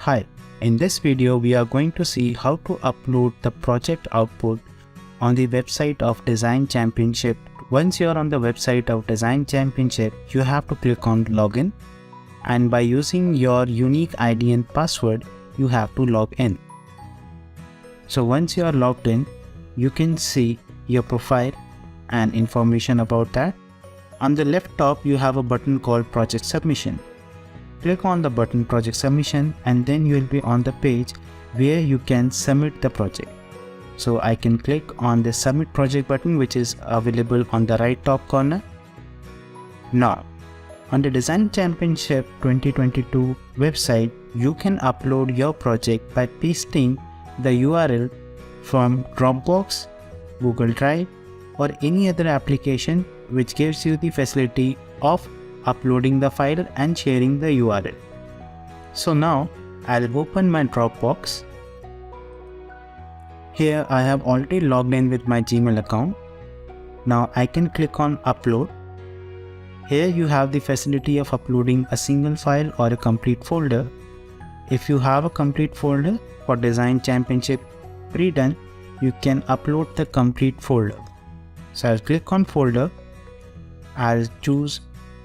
Hi, in this video we are going to see how to upload the project output on the website of Design Championship. Once you are on the website of Design Championship, you have to click on login, and by using your unique ID and password, you have to log in. So once you are logged in, you can see your profile and information about that. On the left top, you have a button called Project Submission. Click on the button Project Submission and then you will be on the page where you can submit the project. So I can click on the Submit Project button, which is available on the right top corner. Now, on the Design Championship 2022 website, you can upload your project by pasting the URL from Dropbox, Google Drive, or any other application which gives you the facility of uploading the file and sharing the URL. So now I'll open my Dropbox. Here I have already logged in with my Gmail account. Now I can click on upload. Here you have the facility of uploading a single file or a complete folder. If you have a complete folder for Design Championship pre-done, you can upload the complete folder. So I'll click on folder. I'll choose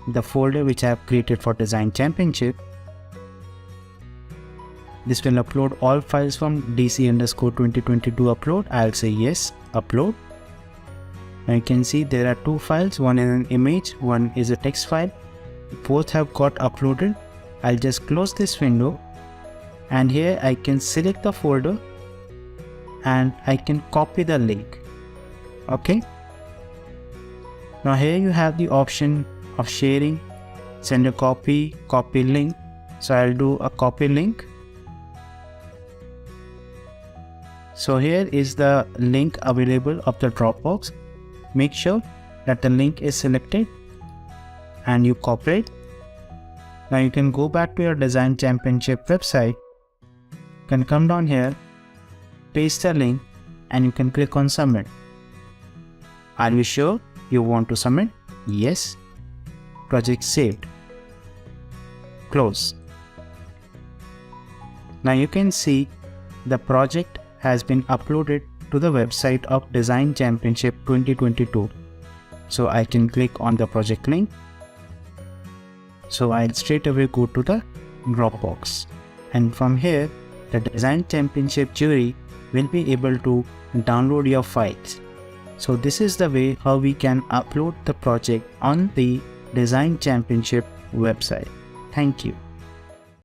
the folder which I have created for Design Championship. This will upload all files from DC_2022 upload. I'll say yes, upload. Now you can see there are two files, one is an image, one is a text file. Both have got uploaded. I'll just close this window, and here I can select the folder and I can copy the link. Okay. Now here you have the option of sharing, send a copy link. So I'll do a copy link. So here is the link available of the Dropbox. Make sure that the link is selected and you copy it. Now you can go back to your Design Championship website. You can come down here, paste the link, and you can click on submit. Are you sure you want to submit? Yes. Project saved. Close. Now you can see the project has been uploaded to the website of Design Championship 2022. So I can click on the project link. So I'll straight away go to the Dropbox, and from here the Design Championship jury will be able to download your files. So this is the way how we can upload the project on the Design Championship website. Thank you.